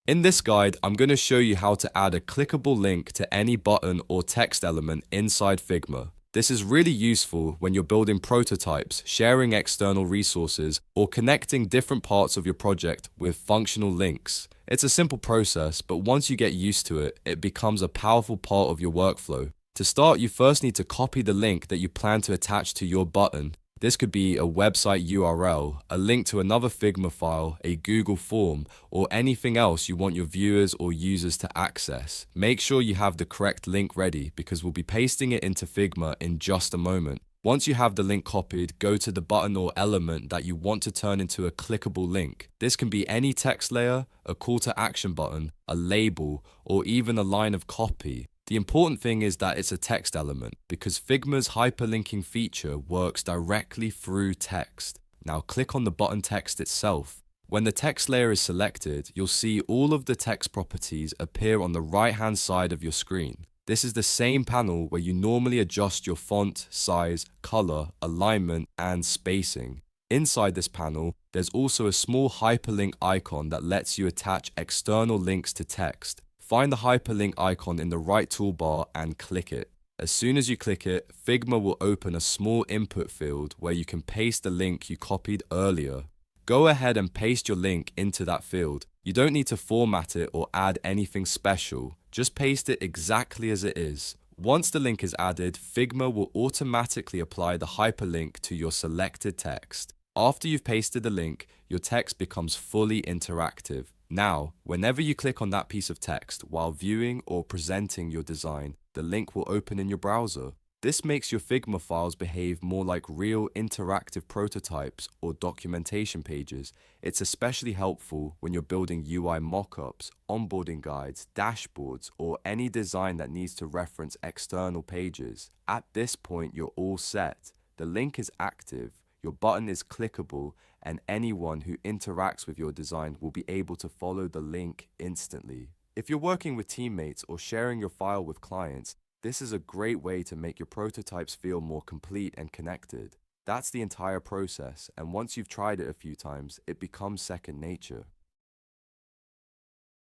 In this guide, I'm going to show you how to add a clickable link to any button or text element inside Figma. This is really useful when you're building prototypes, sharing external resources, or connecting different parts of your project with functional links. It's a simple process, but once you get used to it, it becomes a powerful part of your workflow. To start, you first need to copy the link that you plan to attach to your button. This could be a website URL, a link to another Figma file, a Google form, or anything else you want your viewers or users to access. Make sure you have the correct link ready because we'll be pasting it into Figma in just a moment. Once you have the link copied, go to the button or element that you want to turn into a clickable link. This can be any text layer, a call to action button, a label, or even a line of copy. The important thing is that it's a text element because Figma's hyperlinking feature works directly through text. Now click on the button text itself. When the text layer is selected, you'll see all of the text properties appear on the right-hand side of your screen. This is the same panel where you normally adjust your font, size, color, alignment, and spacing. Inside this panel, there's also a small hyperlink icon that lets you attach external links to text. Find the hyperlink icon in the right toolbar and click it. As soon as you click it, Figma will open a small input field where you can paste the link you copied earlier. Go ahead and paste your link into that field. You don't need to format it or add anything special. Just paste it exactly as it is. Once the link is added, Figma will automatically apply the hyperlink to your selected text. After you've pasted the link, your text becomes fully interactive. Now, whenever you click on that piece of text while viewing or presenting your design, the link will open in your browser. This makes your Figma files behave more like real interactive prototypes or documentation pages. It's especially helpful when you're building UI mockups, onboarding guides, dashboards, or any design that needs to reference external pages. At this point, you're all set. The link is active, your button is clickable, and anyone who interacts with your design will be able to follow the link instantly. If you're working with teammates or sharing your file with clients, this is a great way to make your prototypes feel more complete and connected. That's the entire process, and once you've tried it a few times, it becomes second nature.